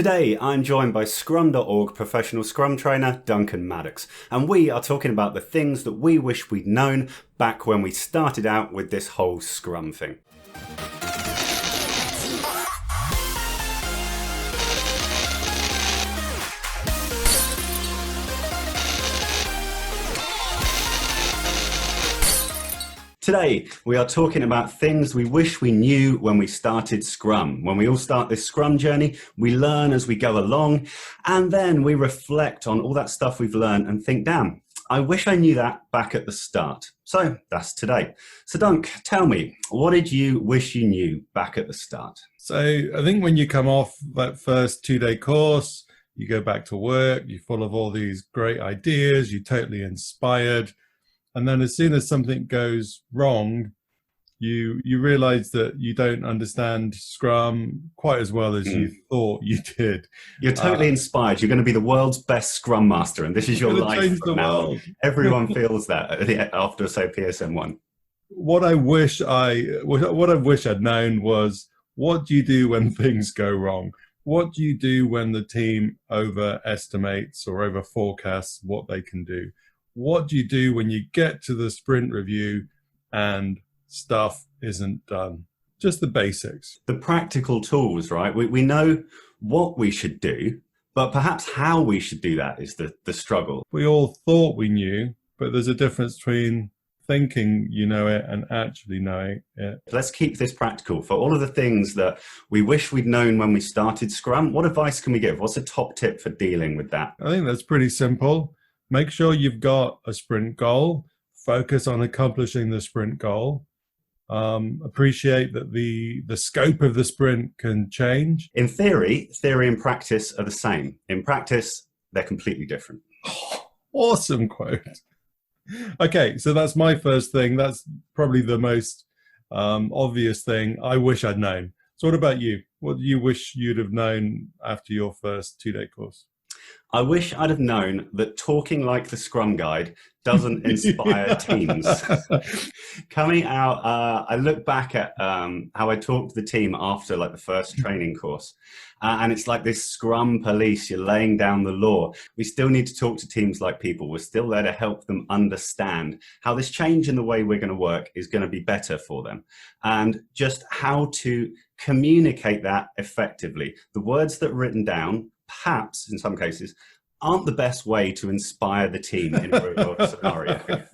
Today, I'm joined by Scrum.org professional Scrum trainer Duncan Maddox, and we are talking about the things that we wish we'd known back when we started out with this whole Scrum thing. Today, we are talking about things we wish we knew when we started Scrum. When we all start this Scrum journey, we learn as we go along, and then we reflect on all that stuff we've learned and think, damn, I wish I knew that back at the start. So that's today. So Dunk, tell me, what did you wish you knew back at the start? So I think when you come off that first 2-day course, you go back to work, you're full of all these great ideas, you're totally inspired. And then as soon as something goes wrong, you realize that you don't understand Scrum quite as well as you thought you did. You're totally inspired. You're going to be the world's best Scrum Master, and this is your life from now on. Everyone feels that after, say, PSM1. What I wish I'd known was, what do you do when things go wrong? What do you do when the team overestimates or overforecasts what they can do? What do you do when you get to the sprint review and stuff isn't done? Just the basics. The practical tools, right? We know what we should do, but perhaps how we should do that is the struggle. We all thought we knew, but there's a difference between thinking you know it and actually knowing it. Let's keep this practical. For all of the things that we wish we'd known when we started Scrum, what advice can we give? What's a top tip for dealing with that? I think that's pretty simple. Make sure you've got a sprint goal. Focus on accomplishing the sprint goal. Appreciate that the scope of the sprint can change. In theory and practice are the same. In practice, they're completely different. Awesome quote. Okay, so that's my first thing. That's probably the most obvious thing I wish I'd known. So what about you? What do you wish you'd have known after your first 2-day course? I wish I'd have known that talking like the Scrum Guide doesn't inspire teams. Coming out, I look back at how I talked to the team after like the first training course. And it's like this Scrum police, you're laying down the law. We still need to talk to teams like people. We're still there to help them understand how this change in the way we're going to work is going to be better for them. And just how to communicate that effectively. The words that are written down, perhaps in some cases, aren't the best way to inspire the team in a real world scenario.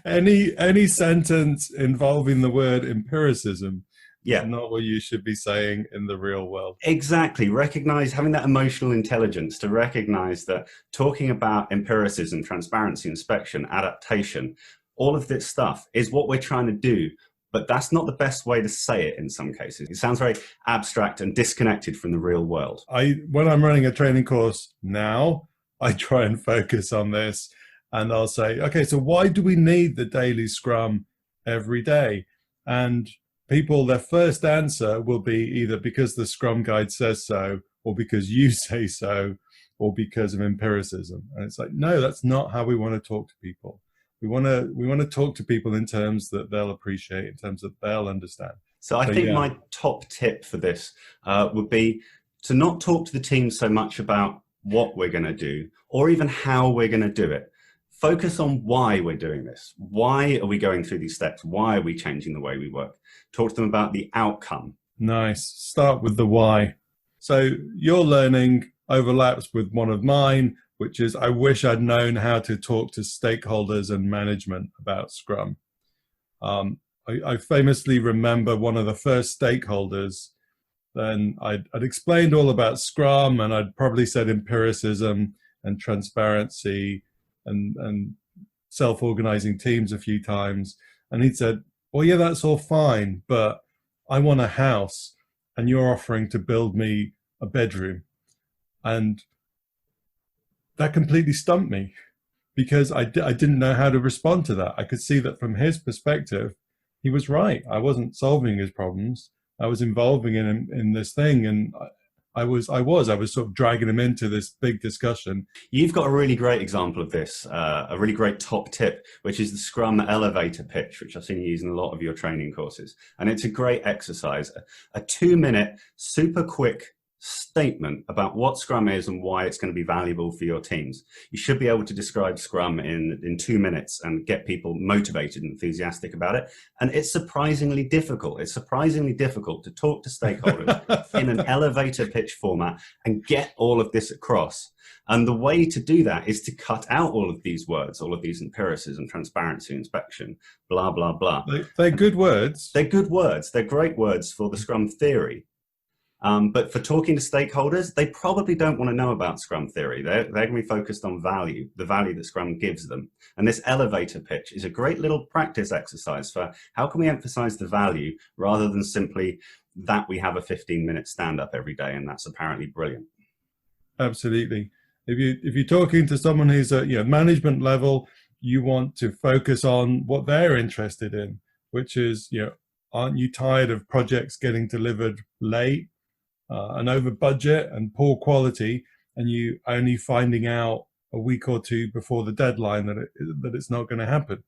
Any sentence involving the word empiricism is not what you should be saying in the real world. Exactly. Having that emotional intelligence to recognize that talking about empiricism, transparency, inspection, adaptation, all of this stuff is what we're trying to do. But that's not the best way to say it in some cases. It sounds very abstract and disconnected from the real world. When I'm running a training course now, I try and focus on this, and I'll say, okay, so why do we need the daily Scrum every day? And people, their first answer will be either because the Scrum Guide says so, or because you say so, or because of empiricism. And it's like, no, that's not how we want to talk to people. We want to talk to people in terms that they'll appreciate, in terms that they'll understand. So I think my top tip for this would be to not talk to the team so much about what we're going to do or even how we're going to do it. Focus on why we're doing this. Why are we going through these steps? Why are we changing the way we work? Talk to them about the outcome. Nice. Start with the why. So your learning overlaps with one of mine, which is I wish I'd known how to talk to stakeholders and management about Scrum. I famously remember one of the first stakeholders, then I'd explained all about Scrum, and I'd probably said empiricism and transparency and self-organizing teams a few times. And he'd said, well, yeah, that's all fine, but I want a house and you're offering to build me a bedroom. And that completely stumped me because I didn't know how to respond to that. I could see that from his perspective, he was right. I wasn't solving his problems. I was involving him in this thing, and I was sort of dragging him into this big discussion. You've got a really great example of this, a really great top tip, which is the Scrum elevator pitch, which I've seen you use in a lot of your training courses. And it's a great exercise, a 2-minute, super quick statement about what Scrum is and why it's going to be valuable for your teams. You should be able to describe Scrum in 2 minutes and get people motivated and enthusiastic about it. And it's surprisingly difficult. It's surprisingly difficult to talk to stakeholders in an elevator pitch format and get all of this across. And the way to do that is to cut out all of these words, all of these empiricism, transparency, inspection, blah, blah, blah. They're good words. They're good words. They're great words for the Scrum theory. But for talking to stakeholders, they probably don't want to know about Scrum theory. They're going to be focused on value, the value that Scrum gives them. And this elevator pitch is a great little practice exercise for how can we emphasize the value rather than simply that we have a 15-minute stand-up every day, and that's apparently brilliant. Absolutely. If you're talking to someone who's at management level, you want to focus on what they're interested in, which is, aren't you tired of projects getting delivered late? And over budget and poor quality, and you only finding out a week or two before the deadline that it's not going to happen.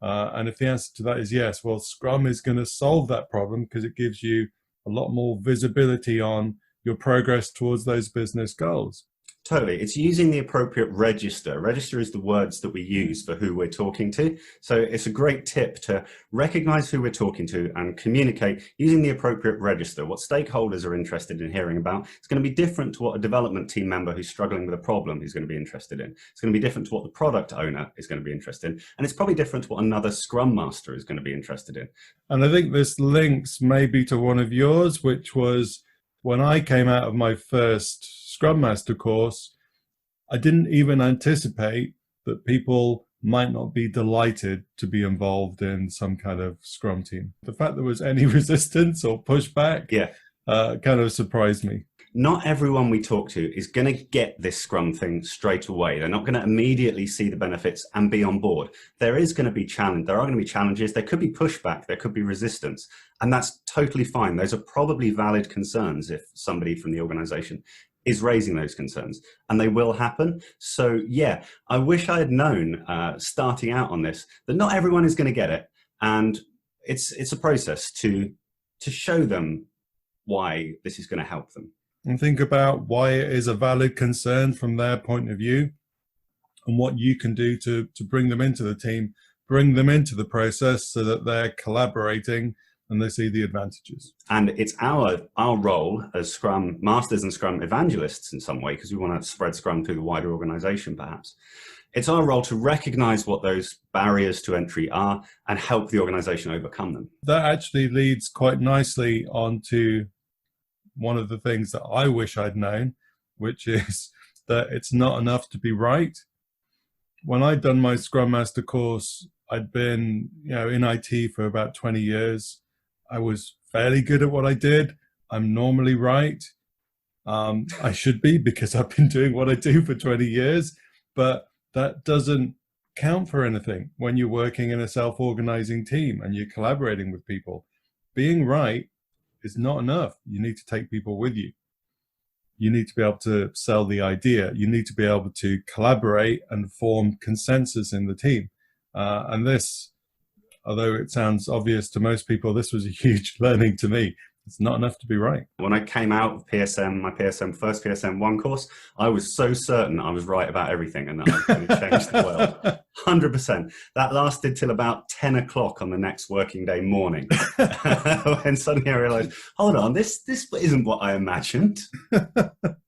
And if the answer to that is yes, well, Scrum is going to solve that problem because it gives you a lot more visibility on your progress towards those business goals. Totally. It's using the appropriate register. Register is the words that we use for who we're talking to. So it's a great tip to recognize who we're talking to and communicate using the appropriate register. What stakeholders are interested in hearing about, it's going to be different to what a development team member who's struggling with a problem is going to be interested in. It's going to be different to what the product owner is going to be interested in. And it's probably different to what another Scrum Master is going to be interested in. And I think this links maybe to one of yours, which was when I came out of my first Scrum Master course, I didn't even anticipate that people might not be delighted to be involved in some kind of Scrum team. The fact there was any resistance or pushback kind of surprised me. Not everyone we talk to is going to get this Scrum thing straight away. They're not going to immediately see the benefits and be on board. There are going to be challenges. There could be pushback. There could be resistance. And that's totally fine. Those are probably valid concerns if somebody from the organization is raising those concerns, and they will happen. So yeah, I wish I had known starting out on this that not everyone is going to get it. And it's a process to show them why this is going to help them. And think about why it is a valid concern from their point of view and what you can do to bring them into the team, bring them into the process so that they're collaborating and they see the advantages. And it's our role as Scrum Masters and Scrum evangelists in some way, because we want to spread Scrum through the wider organization perhaps. It's our role to recognize what those barriers to entry are and help the organization overcome them. That actually leads quite nicely onto one of the things that I wish I'd known, which is that it's not enough to be right. When I'd done my Scrum Master course, I'd been in IT for about 20 years. I was fairly good at what I did. I'm normally right. I should be because I've been doing what I do for 20 years, but that doesn't count for anything when you're working in a self-organizing team and you're collaborating with people. Being right is not enough. You need to take people with you. You need to be able to sell the idea. You need to be able to collaborate and form consensus in the team. And this, although it sounds obvious to most people, this was a huge learning to me. It's not enough to be right. When I came out of PSM, my first PSM 1 course, I was so certain I was right about everything and that I was going to change the world. 100%. That lasted till about 10 o'clock on the next working day morning. When suddenly I realized, hold on, this isn't what I imagined.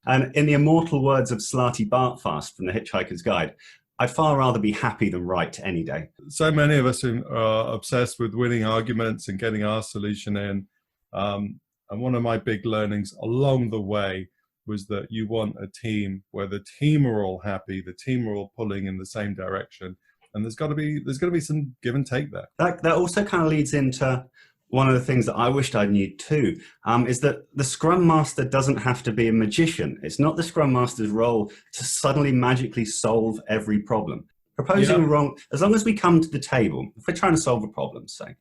And in the immortal words of Slarty Bartfast from The Hitchhiker's Guide, I'd far rather be happy than right any day. So many of us are obsessed with winning arguments and getting our solution in. And one of my big learnings along the way was that you want a team where the team are all happy, the team are all pulling in the same direction, and there's got to be some give and take there. That also kind of leads into one of the things that I wished I knew too, is that the Scrum Master doesn't have to be a magician. It's not the Scrum Master's role to suddenly magically solve every problem. Proposing wrong, as long as we come to the table, if we're trying to solve a problem, say,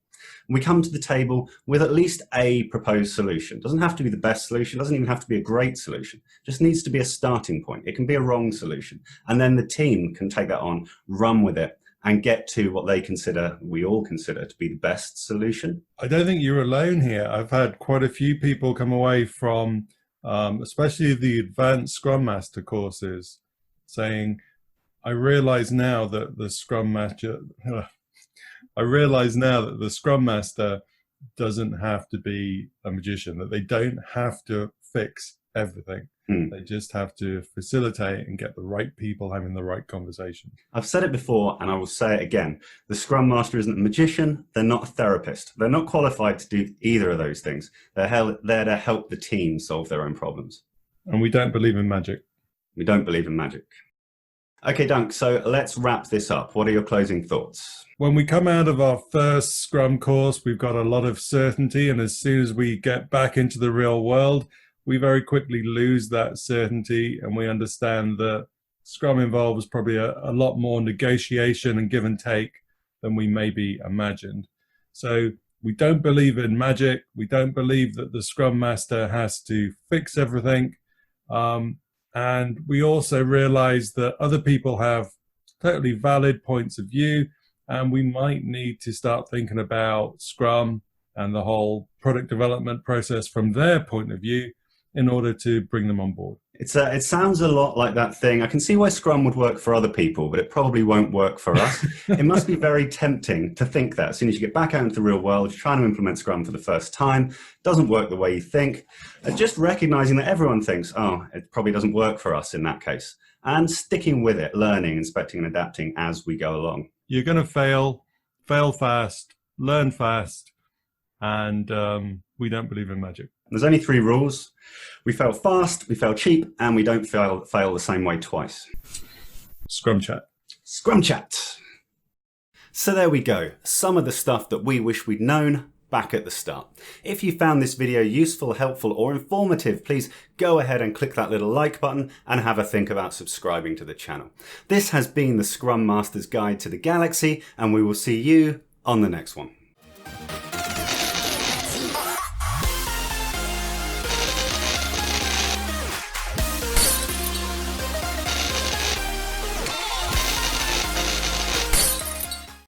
we come to the table with at least a proposed solution. It doesn't have to be the best solution, it doesn't even have to be a great solution. It just needs to be a starting point. It can be a wrong solution. And then the team can take that on, run with it, and get to what we all consider to be the best solution. I don't think you're alone here. I've had quite a few people come away from especially the advanced Scrum Master courses, saying, I realize now that the Scrum Master, I realize now that the Scrum Master doesn't have to be a magician, that they don't have to fix everything. They just have to facilitate and get the right people having the right conversation. I've said it before and I will say it again. The Scrum Master isn't a magician. They're not a therapist. They're not qualified to do either of those things. They're there to help the team solve their own problems. And we don't believe in magic. We don't believe in magic. Okay, Dunk, so let's wrap this up. What are your closing thoughts? When we come out of our first Scrum course, we've got a lot of certainty. And as soon as we get back into the real world, we very quickly lose that certainty, and we understand that Scrum involves probably a lot more negotiation and give and take than we maybe imagined. So we don't believe in magic. We don't believe that the Scrum Master has to fix everything. And we also realize that other people have totally valid points of view, and we might need to start thinking about Scrum and the whole product development process from their point of view, in order to bring them on board. It sounds a lot like that thing. I can see why Scrum would work for other people, but it probably won't work for us. It must be very tempting to think that as soon as you get back out into the real world, you're trying to implement Scrum for the first time, doesn't work the way you think. Just recognizing that everyone thinks, oh, it probably doesn't work for us in that case, and sticking with it, learning, inspecting and adapting as we go along. You're going to fail fast, learn fast, and we don't believe in magic. There's only 3 rules. We fail fast, we fail cheap, and we don't fail the same way twice. Scrum chat. Scrum chat. So there we go. Some of the stuff that we wish we'd known back at the start. If you found this video useful, helpful, or informative, please go ahead and click that little like button and have a think about subscribing to the channel. This has been the Scrum Master's Guide to the Galaxy, and we will see you on the next one.